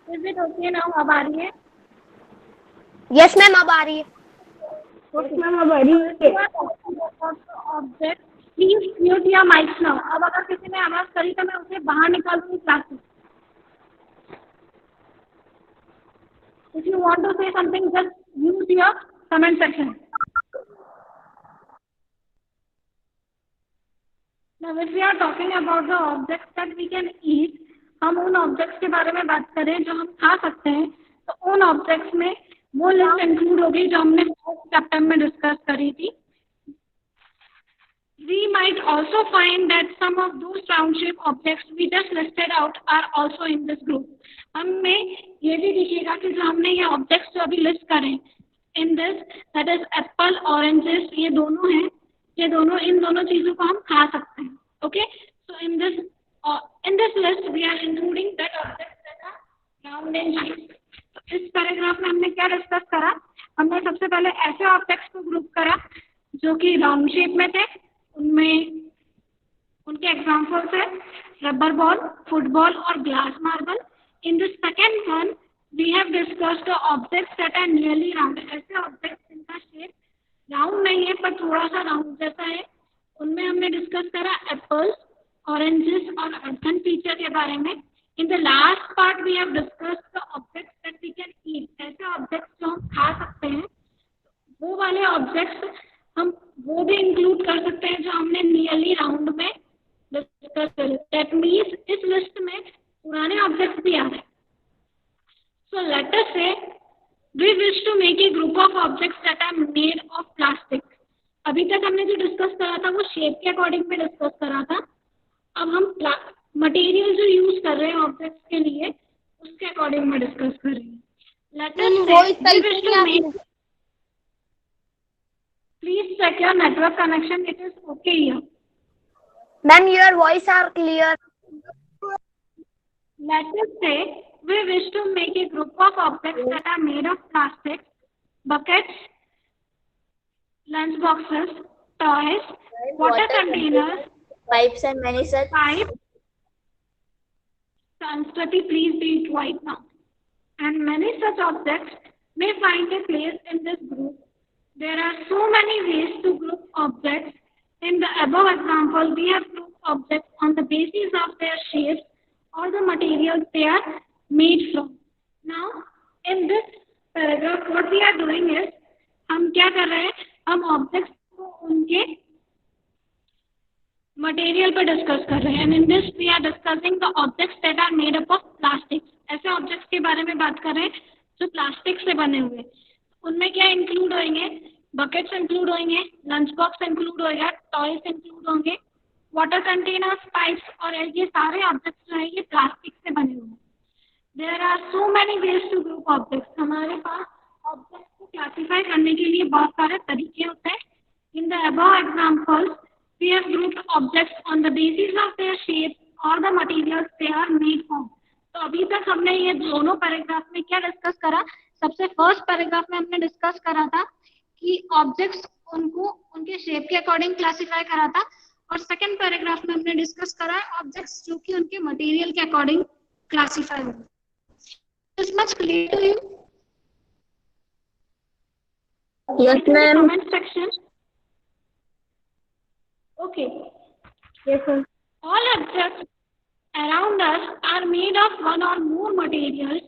Is it okay now? अब आ रही है? यस मैम अब आ रही है. Okay, मैम अब आ रही है. Object, please mute your mics now. अब अगर किसी ने आवाज करी तो मैं उसे बाहर निकाल दूंगी क्लास से. If you want to say something, just use your comment section. Now, if we are talking about the objects that we can eat, हम उन ऑब्जेक्ट्स के बारे में बात करें जो हम खा सकते हैं, तो उन ऑब्जेक्ट्स में वो लिस्ट इंक्लूड होगी जो हमने फर्स्ट चैप्टर में डिस्कस करी थी. We might also find that some of those round shape objects we just listed out are also in this group. हमें ये भी दिखेगा कि जो हमने ये ऑब्जेक्ट्स जो अभी लिस्ट करें in this, that is apple, oranges, ये दोनों हैं, ये दोनों इन दोनों चीजों को हम खा सकते हैं. Okay, so in this list we are including that objects that are round in shape. इस पैराग्राफ में हमने क्या डिस्कस करा? हमने सबसे पहले ऐसे ऑब्जेक्ट्स को ग्रुप करा जो कि राउंड शेप में थे. उनमें उनके एग्जाम्पल्स है रबर बॉल, फुटबॉल और glass marble. In the second one we have discussed the objects that are nearly round. ऐसे ऑब्जेक्ट्स जिनका शेप राउंड नहीं है पर थोड़ा सा राउंड जैसा है, उनमें हमने डिस्कस करा एप्पल्स, ऑरेंजेस और अर्थन फीचर के बारे में. In the last part we have discussed the objects that we can eat. ऐसे ऑब्जेक्ट्स जो हम खा सकते हैं, वो वाले ऑब्जेक्ट्स हम वो भी इंक्लूड कर सकते हैं जो हमने नियरली राउंड में डिस्कस करे. दैट मीन्स इस लिस्ट में पुराने ऑब्जेक्ट्स भी आ रहे हैं. सो let us say we wish to make a group of objects that are made of plastic. अभी तक हमने जो डिस्कस करा था वो शेप के अकॉर्डिंग में डिस्कस करा था. अब हम मटेरियल जो यूज कर रहे हैं ऑब्जेक्ट्स के लिए उसके अकॉर्डिंग में डिस्कस कर रहे हैं. Let us say we wish to make. Please check your network connection. It is okay here. Ma'am, your voice are clear. Let us say we wish to make a group of objects that are made of plastic, buckets, lunch boxes, toys, water containers, Pipes and many such. pipes. Sanskriti, please be quiet now. And many such objects may find a place in this group. There are so many ways to group objects. In the above example, we have grouped objects on the basis of their shapes or the materials they are made from. Now, in this paragraph, what we are doing is, हम क्या कर रहे हैं? हम objects को उनके material पर discuss कर रहे हैं and in this we are discussing the objects that are made up of plastic. ऐसे ऑब्जेक्ट्स के बारे में बात कर रहे हैं जो प्लास्टिक से बने हुए। उनमें क्या इंक्लूड होंगे? बकेट्स इंक्लूड होंगे, लंच बॉक्स इंक्लूड होगा, टॉयज इंक्लूड होंगे, वाटर कंटेनर्स, पाइप्स, और ये सारे ऑब्जेक्ट्स जो है ये प्लास्टिक से बने हुए हैं। There are so many ways to group objects. हमारे पास ऑब्जेक्ट्स को क्लासिफाई करने के लिए बहुत सारे तरीके होते हैं। In the above examples we have grouped objects on the basis of their shape or the materials they are made from। तो अभी तक हमने ये दोनों पैराग्राफ में क्या डिस्कस करा? सबसे फर्स्ट पैराग्राफ में हमने डिस्कस करा था कि ऑब्जेक्ट्स उनको उनके शेप के अकॉर्डिंग क्लासिफाई करा था, और सेकंड पैराग्राफ में हमने डिस्कस करा ऑब्जेक्ट्स जो कि उनके मटेरियल के अकॉर्डिंग क्लासिफाई हुए। This much clear to you? Yes, ma'am. Comment section. Okay. Yes, ma'am. All objects around us are made of one or more materials.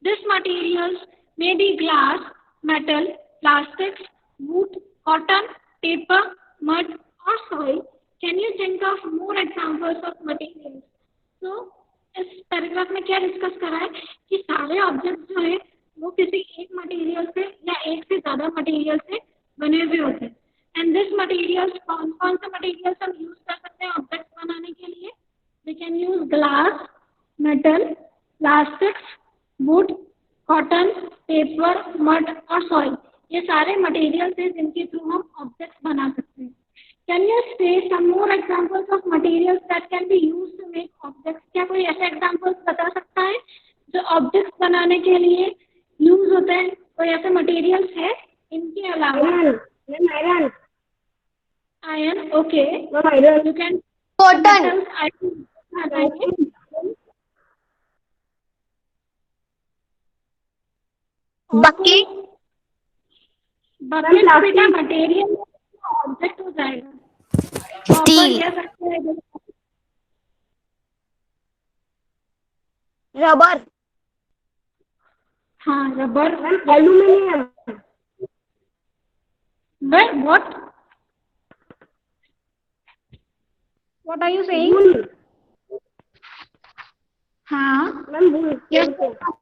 These materials may be glass, metal, plastics, wood, cotton, paper, mud, or soil. Can you think of more examples of materials? So, इस paragraph में क्या discuss करा है कि सारे objects जो है वो किसी एक मटेरियल से या एक से ज्यादा मटेरियल से बने हुए होते हैं। एंड दिस मटेरियल्स, कौन कौन से मटेरियल्स हम यूज कर सकते हैं ऑब्जेक्ट्स बनाने के लिए? We can use glass, metal, plastics, wood, cotton, paper, mud और सॉइल। ये सारे मटेरियल्स हैं जिनके थ्रू हम ऑब्जेक्ट्स बना सकते हैं। Can you say some more examples of materials that can be used to make objects? क्या कोई ऐसे एग्जांपल्स बता सकता है जो ऑब्जेक्ट्स बनाने के लिए यूज होते हैं? कोई ऐसे मटेरियल्स है इनके अलावा? Iron, okay. You can Cotton. Bucket. Bucket बेटा मटेरियल ऑब्जेक्ट हो जाएगा। Steel. Rubber. हाँ, rubber. Aluminium. What? What are you saying? Wool. हाँ, Ma'am, wool. yes,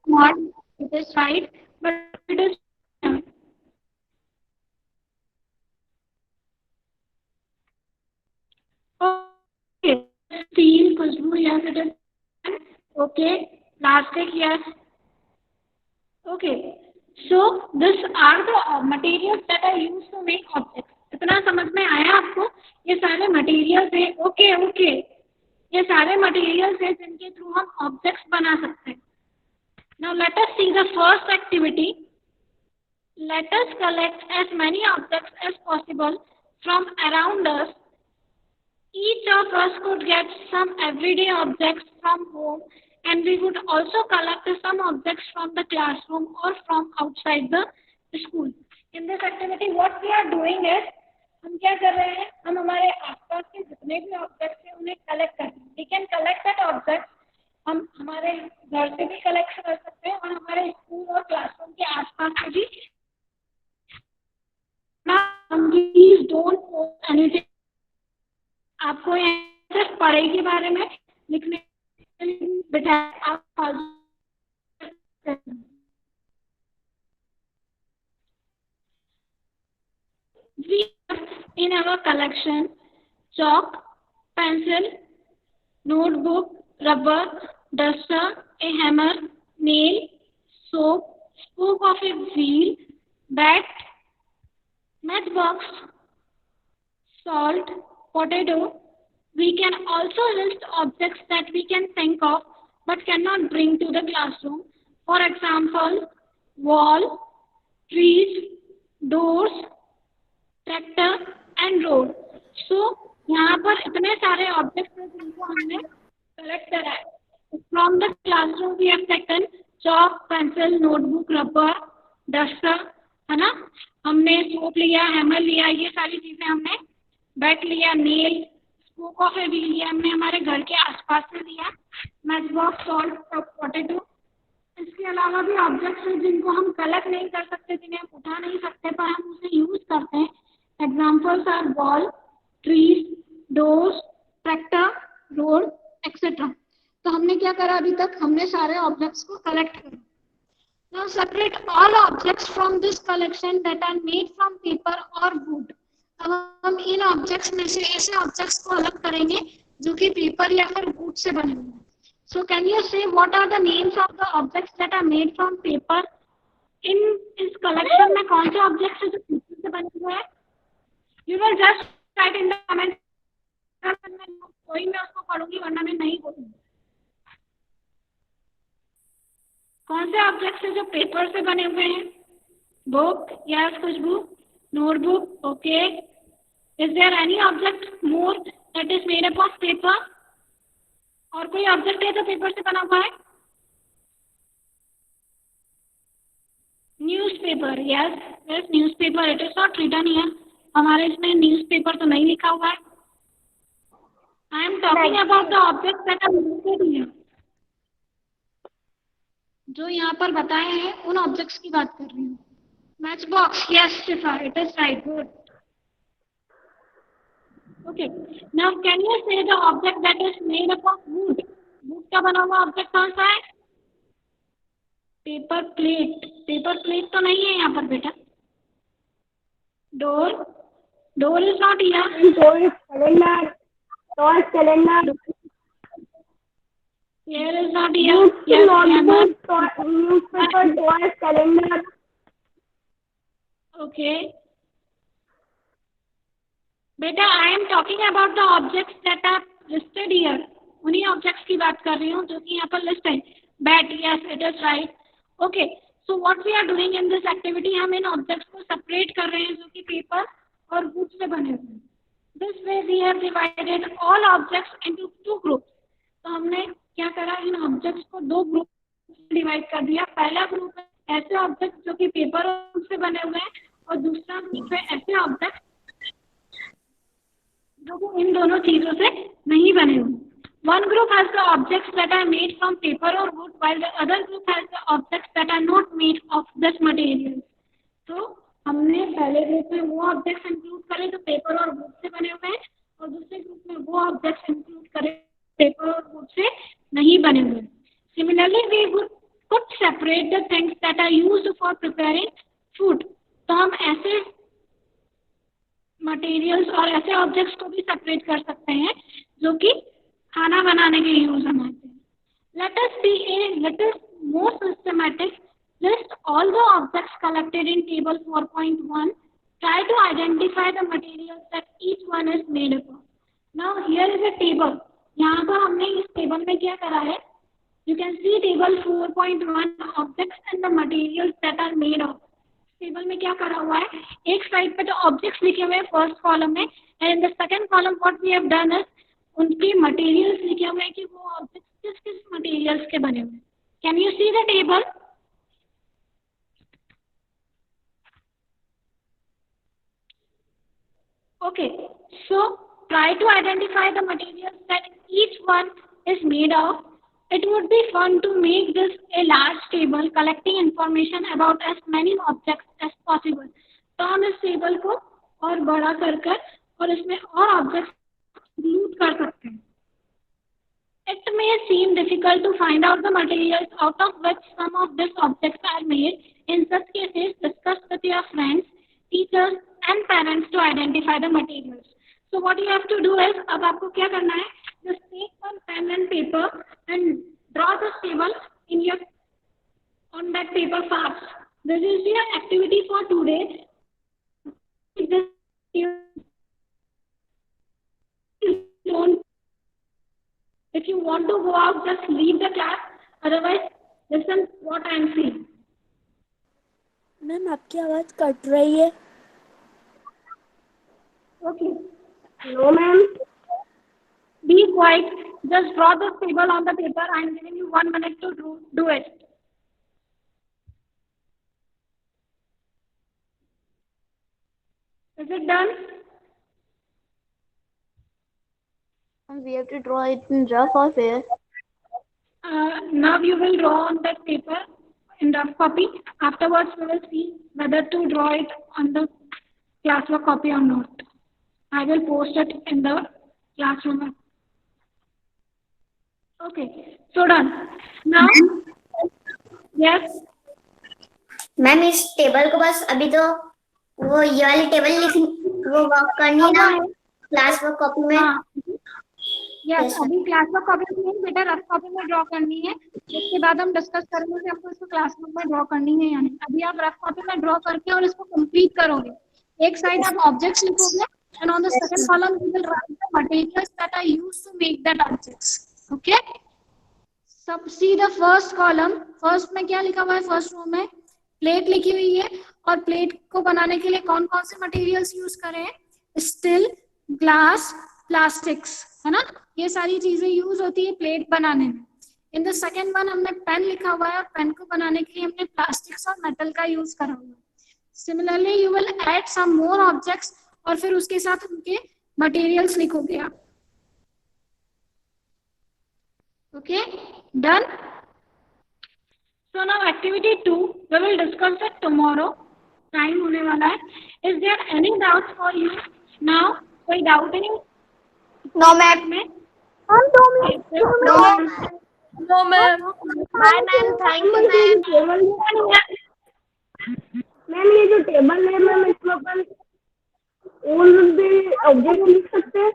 not it is right, but it is okay. Steel, Khushboo, yes it is okay. Plastic, yes. Okay, so these are the materials that are used to make objects. इतना समझ में आया आपको? ये सारे materials हैं। Okay, ये सारे मटेरियल्स हैं जिनके थ्रू हम ऑब्जेक्ट्स बना सकते हैं। Now let us see the first activity. Let us collect as many objects as possible from around us. Each of us could get some everyday objects from home, and we would also collect some objects from the classroom or from outside the school. In this activity, what we are doing is, हम क्या कर रहे हैं? हम हमारे आसपास के जितने भी ऑब्जेक्ट्स हैं उन्हें कलेक्ट करते हैं। We can collect that objects. हम हमारे घर से भी कलेक्ट कर सकते हैं और हमारे स्कूल और क्लासरूम के आसपास से भी। Please don't post anything. आपको यहाँ सिर्फ पढ़ाई के बारे में लिखने बिठा आप We have in our collection chalk, pencil, notebook, rubber, duster, a hammer, nail, soap, spoke of a wheel, bat, matchbox, salt, potato. We can also list objects that we can think of but cannot bring to the classroom. For example, wall, trees, doors, tractor and road. So यहाँ पर इतने सारे objects हैं जिनको हमने collect करा है। From the classroom we have taken chalk, pencil, notebook, rubber, duster, है ना। हमने सोप लिया, हैमर लिया, ये सारी चीजें हमने, बैट लिया, nail, spoke of a wheel लिया, हमने हमारे घर के आसपास से लिया, मैच बॉक्स, सॉल्ट, पोटैटो। इसके अलावा भी ऑब्जेक्ट्स हैं जिनको हम कलेक्ट नहीं कर सकते, जिन्हें हम उठा नहीं सकते, पर हम उसे यूज करते हैं। Examples are wall, trees, doors, tractor, road, etcetera. तो हमने क्या करा अभी तक? हमने सारे ऑब्जेक्ट्स को कलेक्ट करा। Now separate all objects from this collection that are made from paper or wood. अब हम इन ऑब्जेक्ट्स में से ऐसे ऑब्जेक्ट्स को अलग करेंगे जो कि पेपर या फिर वुड से बने हुए हैं। So can you say what are the names of the objects that are made from paper? इन इस कलेक्शन में कौन से ऑब्जेक्ट्स हैं जो पेपर से बने हुए हैं? You will just write in the comment. कोई मैं उसको पढ़ूंगी वरना मैं नहीं बोलूंगी। कौन से ऑब्जेक्ट्स हैं जो पेपर से बने हुए हैं? Book, yes Khushboo, notebook, okay. Is there any object more that is made up of paper? और कोई ऑब्जेक्ट है जो पेपर से बना हुआ है? Newspaper, yes yes newspaper, it is not written here. हमारे इसमें न्यूज़पेपर तो नहीं लिखा हुआ है। I am talking about the objects that are listed here. जो यहाँ पर बताए हैं उन ऑब्जेक्ट्स की बात कर रही हूँ। Matchbox, yes Shifa, it is right, good. Okay, now can you say the object that is made up of wood? Wood का बना हुआ ऑब्जेक्ट कौन सा है? Paper plate. पेपर प्लेट तो नहीं है यहाँ पर बेटा। Door, door is not here. Door is calendar. Door is calendar. Here is not here. Yes, Notebook, newspaper, door is calendar. okay. बेटा I am talking about the objects that are listed here. उन्हीं objects की बात कर रही हूँ जो कि यहाँ पर लिस्ट है। Bat, yes it is right, okay. So what we are doing in this activity, हम इन ऑब्जेक्ट्स को सेपरेट कर रहे हैं जो कि पेपर और वुड से बने हुए हैं। This way we have divided all objects into 2 groups. तो हमने क्या करा, इन ऑब्जेक्ट्स को 2 ग्रुप डिवाइड कर दिया। पहला ग्रुप है ऐसे ऑब्जेक्ट जो कि पेपर और वुड से बने हुए हैं, और दूसरा ग्रुप है ऐसे ऑब्जेक्ट जो कि इन दोनों चीजों से नहीं बने हुए। One group has the objects that are made from paper or wood, while the other group has the objects that are not made of this material. तो हमने पहले ग्रुप में वो ऑब्जेक्ट्स इंक्लूड करे जो पेपर और वुड से बने हुए हैं, और दूसरे ग्रुप में वो ऑब्जेक्ट्स इंक्लूड करे पेपर और वुड से नहीं बने हुए। Similarly, we could separate the things that are used for preparing food. तो हम ऐसे मटेरियल्स और ऐसे ऑब्जेक्ट्स को भी सेपरेट कर सकते हैं जो कि खाना बनाने के यूज में आते हैं। Let us be a little more systematic. List all the objects collected in table 4.1. Try to identify the materials that each one is made up of. Now here is a table. यहाँ पर हमने इस table में क्या करा है? You can see table 4.1 objects and the materials that are made of. Table में क्या करा हुआ है? एक साइड पे तो ऑब्जेक्ट्स लिखे हुए हैं फर्स्ट कॉलम में, and in the second column what we have done is उनके मटेरियल्स लिखे हुए हैं कि वो ऑब्जेक्ट्स किस किस मटेरियल्स के बने हुए हैं। Can you see the table? Okay, so try to identify the materials that each one is made of. It would be fun to make this a large table collecting information about as many objects as possible. तो हम इस table को और बड़ा कर और इसमें और ऑब्जेक्ट्स इंक्लूड कर सकते हैं। It may seem difficult to find out the materials out of which some of these objects are made. In such cases, discuss with your friends, teachers, and parents to identify the materials. So what you have to do is, अब आपको क्या करना है? Just take one pen and paper and draw this table on that paper fast. This is your activity for today. If you want to go out, just leave the class. Otherwise, listen what I am saying. Ma'am आपकी आवाज cut रही है। Okay. No, ma'am. Be quiet. Just draw the table on the paper. I am giving you 1 minute to do it. Is it done? We have to draw it in rough or fair. Now you will draw on that paper in rough copy. Afterwards, we will see whether to draw it on the classwork copy or not. I will post it in the classroom Okay, so done. Now, yes. Ma'am इस table को बस अभी तो वो ये वाली table लिखनी, वो वर्क करनी है ना क्लास वर्क कॉपी में। Yes, Yes, sir. अभी क्लास वर्क कॉपी में बेटा रफ कॉपी में ड्रॉ करनी है। उसके बाद हम डिस्कस करेंगे कि हमको इसको क्लास वर्क में ड्रॉ करनी है या नहीं। अभी आप रफ कॉपी में ड्रॉ करके और इसको कंप्लीट करोगे। एक साइड आप ऑब्जेक्ट्स लिखोगे and on the second column you will write the materials that are used to make that objects. Okay, सब see the first column. First में क्या लिखा हुआ है? फर्स्ट रो में प्लेट लिखी हुई है और प्लेट को बनाने के लिए कौन कौन से मटेरियल्स यूज करें? स्टील, ग्लास, प्लास्टिक्स, है ना? ये सारी चीजें यूज होती है प्लेट बनाने में। इन द सेकेंड वन हमने पेन लिखा हुआ है और पेन को बनाने के लिए हमने प्लास्टिक्स और मेटल का यूज करा हुआ है। Similarly you will add some more objects और फिर उसके साथ उनके मटेरियल्स लिखोगे आप। Okay, done. So now activity 2 we will discuss it tomorrow. Time होने वाला है। Is there any doubts for you now? कोई doubt नहीं? No, ma'am. में? No, ma'am. No, ma'am. Bye, ma'am. Thank you, ma'am. Ma'am ये जो table है ma'am इसमें अपन ऑल द ऑब्जेक्ट लिख सकते हैं?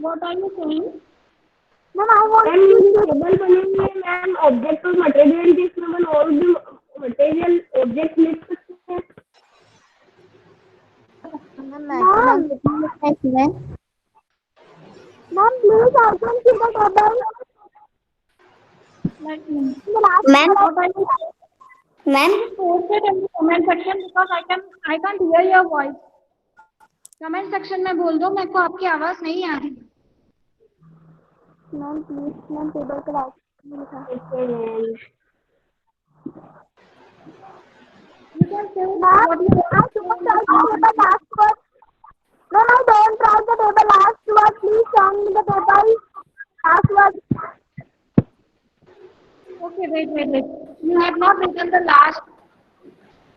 What are you saying? Ma'am ये जो टेबल बनी हुई है मैम ऑब्जेक्ट और मटेरियल की, इसमें अपन ऑल द मटेरियल ऑब्जेक्ट लिख सकते हैं? Ma'am please I can see the table. Ma'am ma'am Post it in the comment section because I can't hear your voice. Comment section में बोल दो, मेरे को आपकी आवाज नहीं आ रही। मैम प्लीज मैम टेबल पर लिखा। You can say what you want to Ma'am, I don't write the table last word. Please show me the table last word. Okay, wait. You have not written the last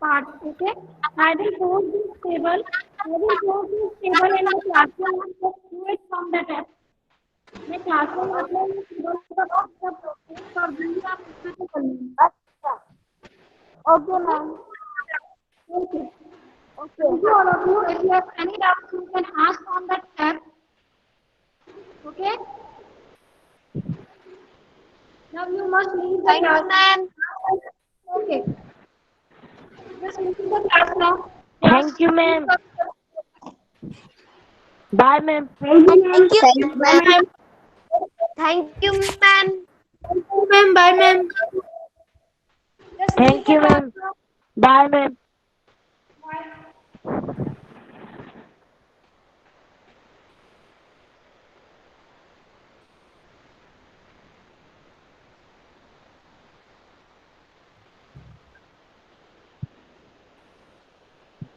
part. Okay, I will post this table. I will post this table in the classroom and just do it from the tab. मैं classroom अपने table का सब post कर दूँगी, आप उसमें से कर लेंगे। Okay, ma'am. Okay. Thank you all of you. If you have any doubts, you can ask on that tab. Okay. Now you must leave the Thank you, class. ma'am. Okay. Just leave the class now. Thank you, ma'am. Bye, ma'am. Thank you, ma'am. Thank you, ma'am. Thank you, ma'am. Thank you, ma'am. Bye, ma'am. Just Thank leave you, the ma'am. class now. Bye, ma'am.